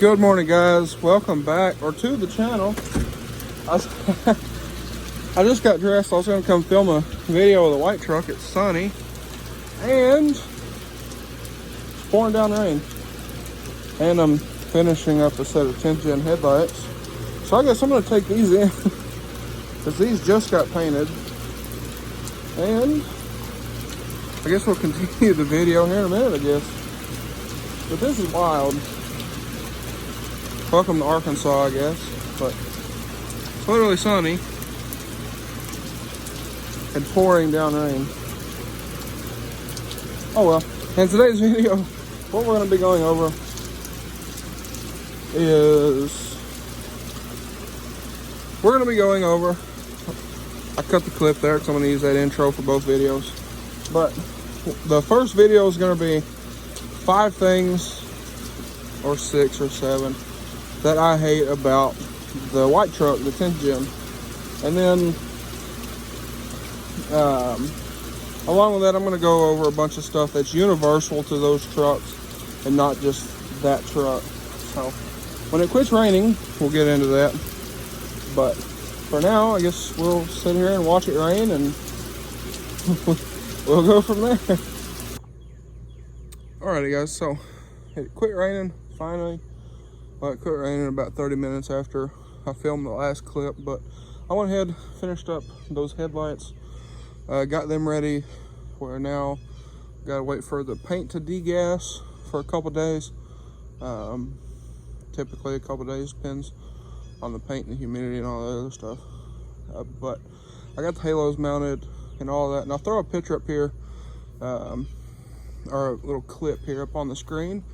Good morning, guys. Welcome back or to the channel. I just got dressed. I was going to come film a video of the white truck. It's sunny and it's pouring down rain. And I'm finishing up a set of 10th gen headlights. So I guess I'm going to take these in because these just got painted. And I guess we'll continue the video here in a minute, I guess. But this is wild. Welcome to Arkansas, I guess. But it's literally sunny and pouring down rain. Oh well. In today's video, what we're going to be going over is I cut the clip there because I'm going to use that intro for both videos. But the first video is going to be 5 things or 6 or 7 that I hate about the white truck, the 10th gen. And then along with that, I'm going to go over a bunch of stuff that's universal to those trucks and not just that truck. So when it quits raining, we'll get into that. But for now, I guess we'll sit here and watch it rain and we'll go from there. Alrighty guys, so it quit raining finally. Well, it quit raining about 30 minutes after I filmed the last clip, but I went ahead, finished up those headlights, got them ready. Where now gotta wait for the paint to degas for a couple days. Typically a couple days, depends on the paint and the humidity and all that other stuff. But I got the halos mounted and all that, and I'll throw a picture up here, or a little clip here up on the screen,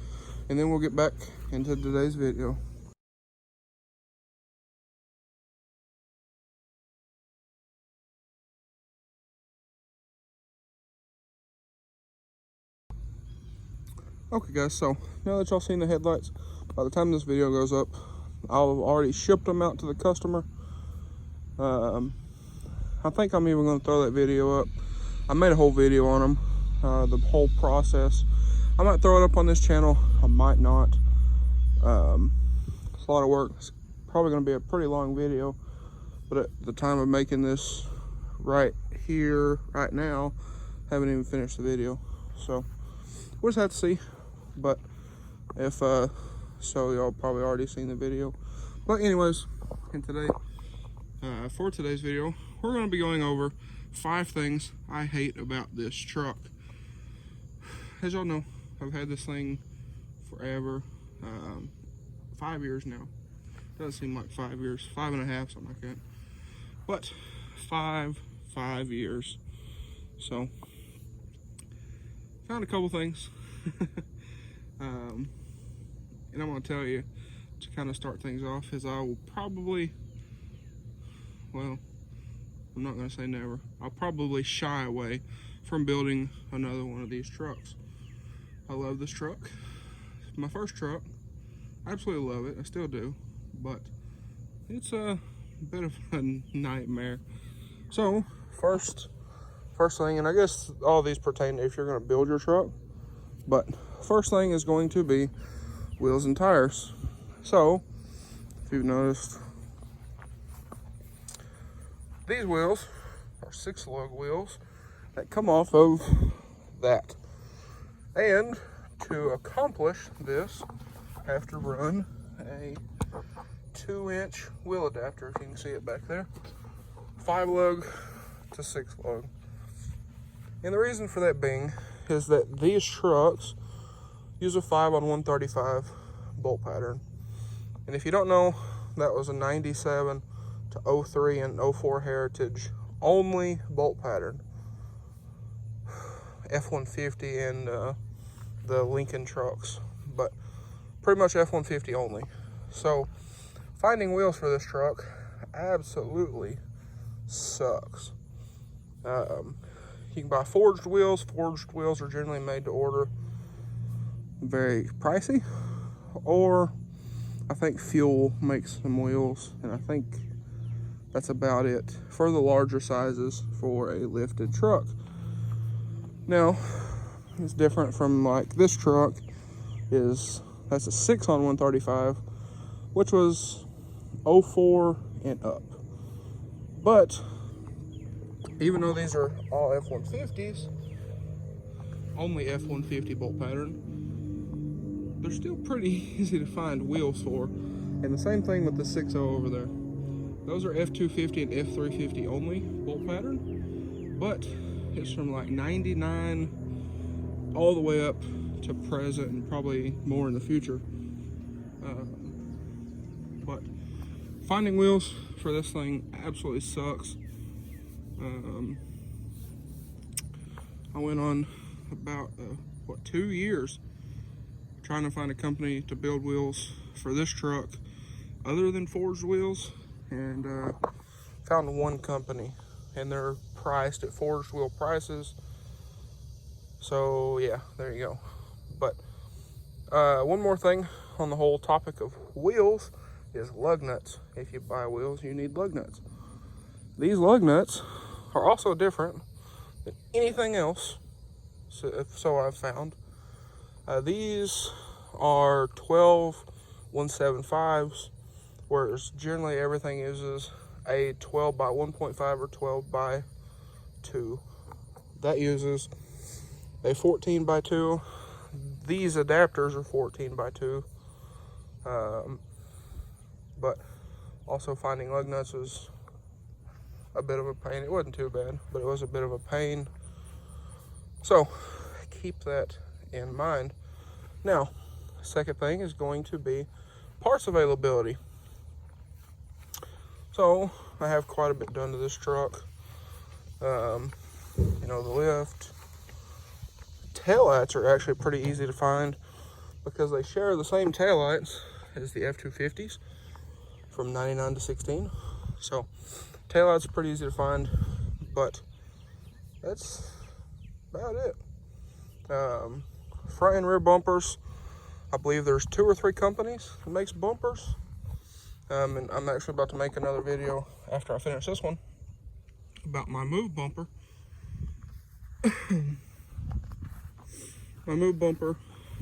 and then we'll get back into today's video. Okay guys, so now that y'all seen the headlights, by the time this video goes up, I'll have already shipped them out to the customer. I think I'm even going to throw that video up. I made a whole video on them, the whole process. I might throw it up on this channel, I might not. It's a lot of work. It's probably going to be a pretty long video, but at the time of making this right here, right now, haven't even finished the video. So we'll just have to see. But if so, y'all probably already seen the video. But anyways, for today's video, we're going to be going over 5 things I hate about this truck. As y'all know, I've had this thing forever. 5 years now. Doesn't seem like 5 years, 5.5, something like that. But 5 years. So found a couple things. And I'm going to tell you, to kind of start things off, is I will probably, well, I'm not going to say never, I'll probably shy away from building another one of these trucks. I love this truck. My first truck, I absolutely love it, I still do, but it's a bit of a nightmare. So first thing, and I guess all these pertain to if you're going to build your truck, but first thing is going to be wheels and tires. So if you've noticed, these wheels are 6-lug wheels that come off of that. And to accomplish this, I have to run a 2-inch wheel adapter, if you can see it back there. 5-lug to 6-lug. And the reason for that being is that these trucks use a 5-on-135 bolt pattern. And if you don't know, that was a 97 to 03 and 04 Heritage only bolt pattern. F150 and the Lincoln trucks, but pretty much F150 only. So finding wheels for this truck absolutely sucks. You can buy forged wheels. Forged wheels are generally made to order, very pricey, or I think Fuel makes some wheels, and I think that's about it for the larger sizes for a lifted truck. Now, it's different from like this truck is That's a 6 on 135, which was 04 and up. But even though these are all F150s, only F150 bolt pattern, they're still pretty easy to find wheels for. And the same thing with the 6.0 over there. Those are F250 and F350 only bolt pattern, but it's from like 99 all the way up to present and probably more in the future. But finding wheels for this thing absolutely sucks. I went on about 2 years trying to find a company to build wheels for this truck other than forged wheels, and found one company, and they're priced at forged wheel prices. So yeah, there you go. But one more thing on the whole topic of wheels is lug nuts. If you buy wheels, you need lug nuts. These lug nuts are also different than anything else, so I've found. These are 12 175s, whereas generally everything uses a 12 by 1.5 or 12 by 2. That uses a 14 by 2. These adapters are 14 by 2. But also finding lug nuts is a bit of a pain. It wasn't too bad, but it was a bit of a pain. So keep that in mind. Now, second thing is going to be parts availability. So I have quite a bit done to this truck. The lift. Taillights are actually pretty easy to find because they share the same taillights as the F250s from 99 to 16. So taillights are pretty easy to find, but that's about it. Front and rear bumpers, I believe there's 2 or 3 companies that makes bumpers. And I'm actually about to make another video after I finish this one about my move bumper. My move bumper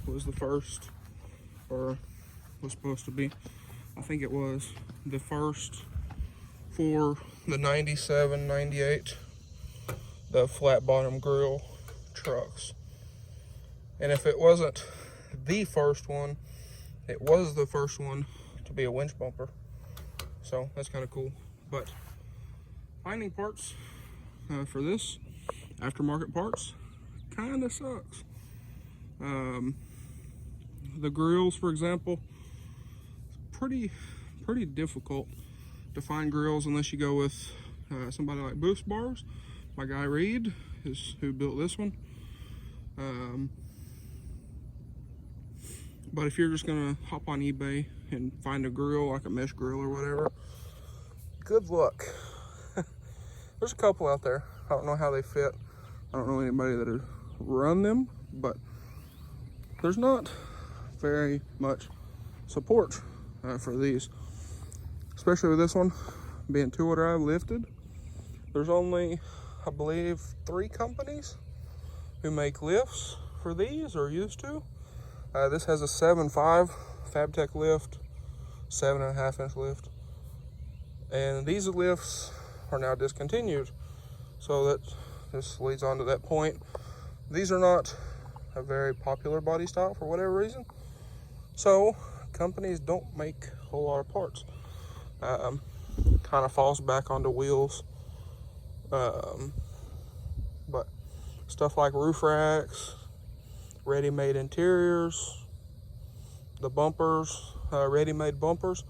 was the first, or was supposed to be, I think it was the first for the 97, 98, the flat bottom grill trucks. And if it wasn't the first one, it was the first one to be a winch bumper. So that's kind of cool. But finding parts for this, aftermarket parts, kind of sucks. The grills, for example, pretty difficult to find grills unless you go with somebody like Boost Bars. My guy Reed is who built this one. But if you're just gonna hop on eBay and find a grill, like a mesh grill or whatever, good luck. There's a couple out there. I don't know how they fit. I don't know anybody that has run them, but there's not very much support for these, especially with this one being 2-wheel drive lifted. There's only, I believe, 3 companies who make lifts for these, or used to. This has a 7.5 FabTech lift, 7.5 inch lift, and these lifts are now discontinued. So that this leads on to that point. These are not a very popular body style for whatever reason. So companies don't make a whole lot of parts. Kind of falls back onto wheels. But stuff like roof racks, ready-made interiors, the bumpers, ready-made bumpers.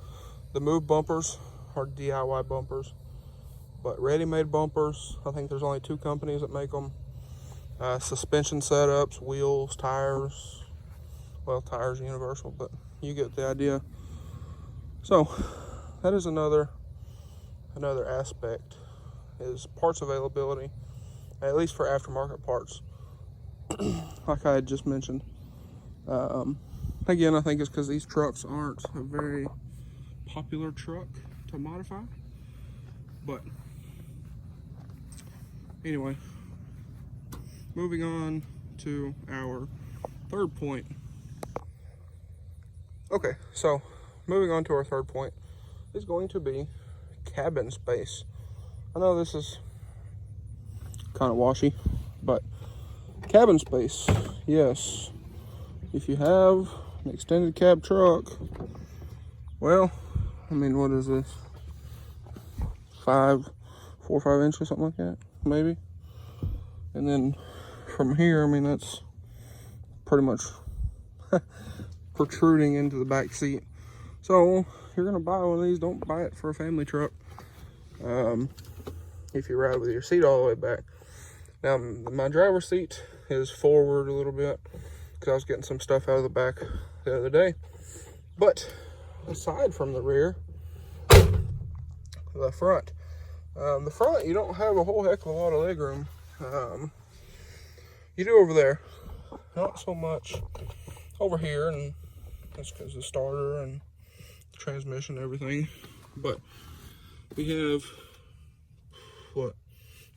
The move bumpers are DIY bumpers, but ready-made bumpers, I think there's only 2 companies that make them. Suspension setups, wheels, tires. Well, tires universal, but you get the idea. So that is another aspect, is parts availability, at least for aftermarket parts. Like I had just mentioned. Again, I think it's because these trucks aren't a very popular truck to modify. But anyway, moving on to our third point. Okay, so moving on to our third point is going to be cabin space. I know this is kind of washy, but cabin space, yes. If you have an extended cab truck, well, I mean, what is this? 4 or 5 inches, something like that, maybe. And then from here, I mean, that's pretty much protruding into the back seat. So if you're gonna buy one of these, don't buy it for a family truck. If you ride with your seat all the way back. Now my driver's seat is forward a little bit because I was getting some stuff out of the back the other day. But aside from the rear, the front, you don't have a whole heck of a lot of leg room. You do over there, not so much over here, and that's because the starter and the transmission and everything. But we have, what,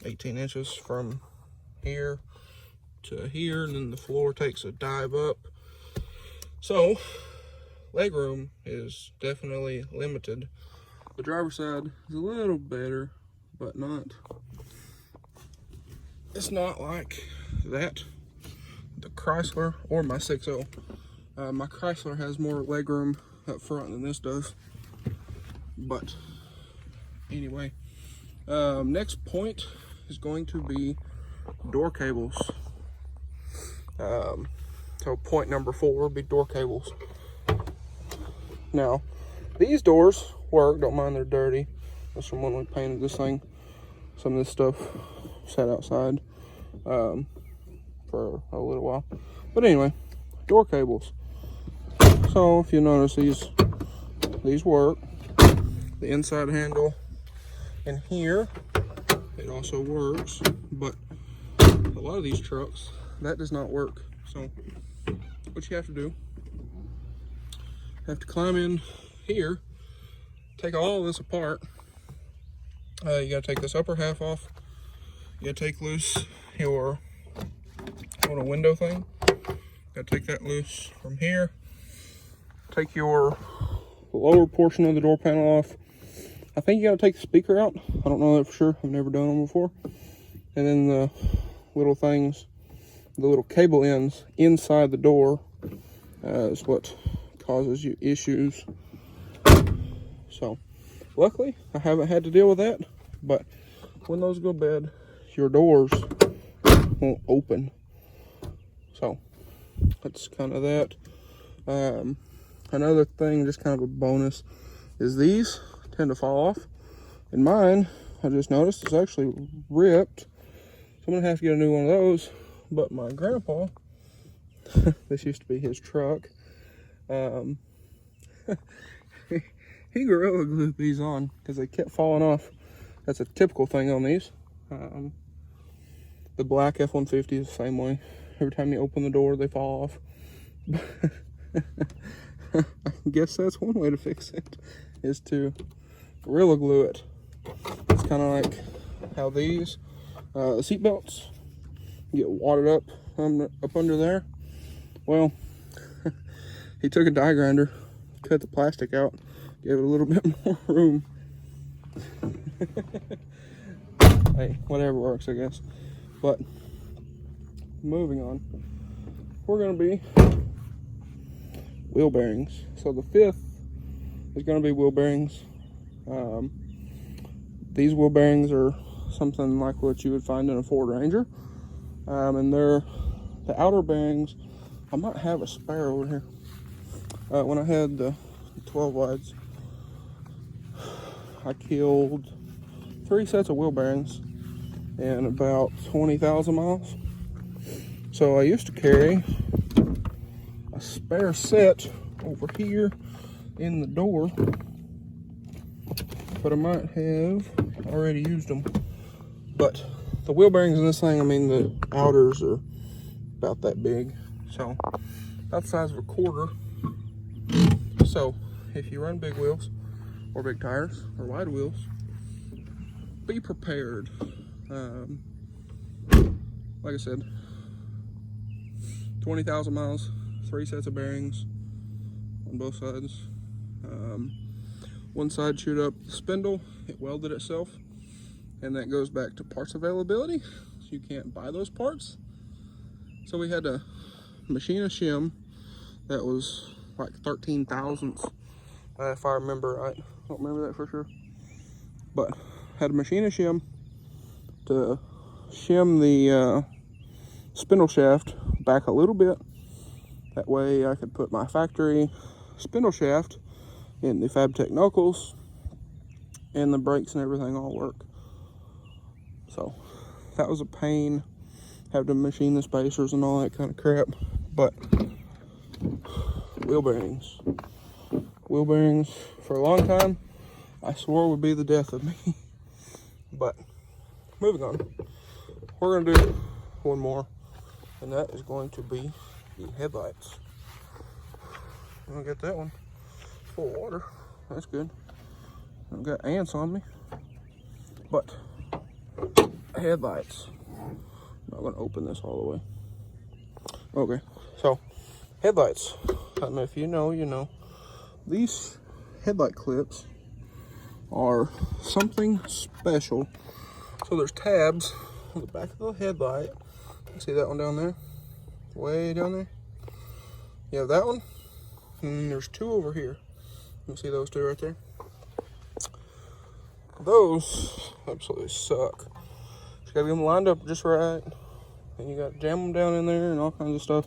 18 inches from here to here, and then the floor takes a dive up. So legroom is definitely limited. The driver's side is a little better, but it's not like that, the Chrysler or my 6.0. My Chrysler has more legroom up front than this does. But anyway, next point is going to be door cables. So point number 4 will be door cables. Now, these doors work, don't mind they're dirty. That's from when we painted this thing. Some of this stuff sat outside for a little while. But anyway, door cables. So if you notice, these work. The inside handle in here, it also works, but a lot of these trucks, that does not work. So what you have to do, you have to climb in here, take all of this apart. You gotta take this upper half off. You gotta take loose your little window thing. Gotta take that loose from here. Take your lower portion of the door panel off. I think you gotta take the speaker out. I don't know that for sure. I've never done them before. And then the little things, the little cable ends inside the door is what causes you issues. So luckily I haven't had to deal with that, but when those go bad, your doors won't open. So that's kind of that. Another thing, just kind of a bonus, is these tend to fall off. And mine, I just noticed, is actually ripped. So I'm gonna have to get a new one of those. But my grandpa, this used to be his truck, he Gorilla glued these on because they kept falling off. That's a typical thing on these. The black F150 is the same way. Every time you open the door, they fall off. I guess that's one way to fix it, is to Gorilla glue it. It's kind of like how these seat belts get wadded up under there. Well, he took a die grinder, cut the plastic out, gave it a little bit more room. Hey, whatever works, I guess. But moving on, we're gonna be wheel bearings. So the 5th is going to be wheel bearings. These wheel bearings are something like what you would find in a Ford Ranger, and they're the outer bearings. I might have a spare over here. When I had the 12 wides, I killed 3 sets of wheel bearings in about 20,000 miles. So I used to carry a spare set over here in the door, but I might have already used them. But the wheel bearings in this thing, I mean, the outers are about that big, so about the size of a quarter. So if you run big wheels or big tires or wide wheels, be prepared. Like I said, 20,000 miles, 3 sets of bearings on both sides. One side chewed up the spindle, it welded itself, and that goes back to parts availability. So you can't buy those parts. So we had to machine a shim that was like 13 thousandths, if I remember right. I don't remember that for sure. But had to machine a shim to shim the spindle shaft back a little bit. That way I could put my factory spindle shaft in the Fabtech knuckles, and the brakes and everything all work. So that was a pain, having to machine the spacers and all that kind of crap. But wheel bearings for a long time I swore would be the death of me. But moving on, we're gonna do one more, and that is going to be the headlights. I'm gonna get that one full of water. That's good. I've got ants on me. But headlights. I'm not gonna open this all the way. Okay, so headlights. I don't know if you know, you know. These headlight clips are something special. So there's tabs on the back of the headlight. You see that one down there? Way down there? You have that one, and there's two over here. You see those two right there? Those absolutely suck. You gotta get them lined up just right, and you gotta jam them down in there and all kinds of stuff.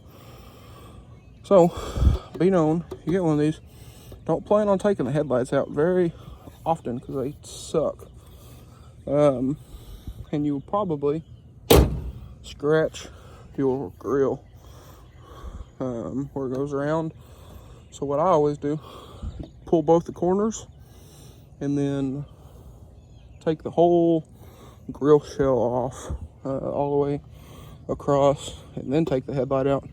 So, be known, you get one of these, don't plan on taking the headlights out very often because they suck. And you will probably scratch your grill where it goes around. So what I always do, pull both the corners and then take the whole grill shell off all the way across, and then take the headlight out.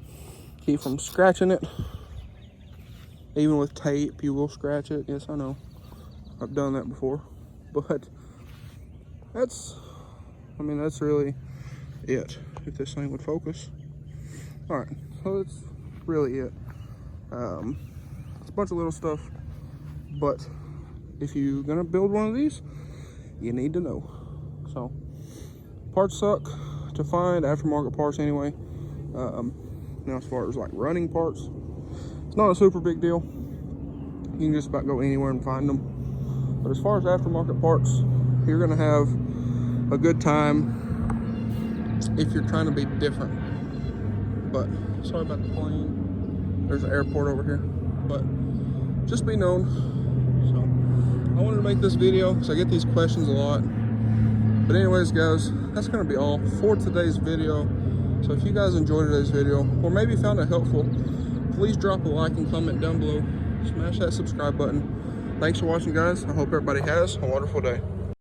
Keep from scratching it. Even with tape, you will scratch it. Yes, I know. I've done that before. But that's really it. If this thing would focus. Alright, so that's really it. It's a bunch of little stuff. But if you're gonna build one of these, you need to know. So, parts suck to find, aftermarket parts anyway. Now as far as like running parts, it's not a super big deal. You can just about go anywhere and find them. But as far as aftermarket parts, you're gonna have a good time if you're trying to be different. But sorry about the plane. There's an airport over here. But just be known. So I wanted to make this video because I get these questions a lot. But anyways, guys, that's gonna be all for today's video. So if you guys enjoyed today's video, or maybe found it helpful, please drop a like and comment down below. Smash that subscribe button. Thanks for watching, guys. I hope everybody has a wonderful day.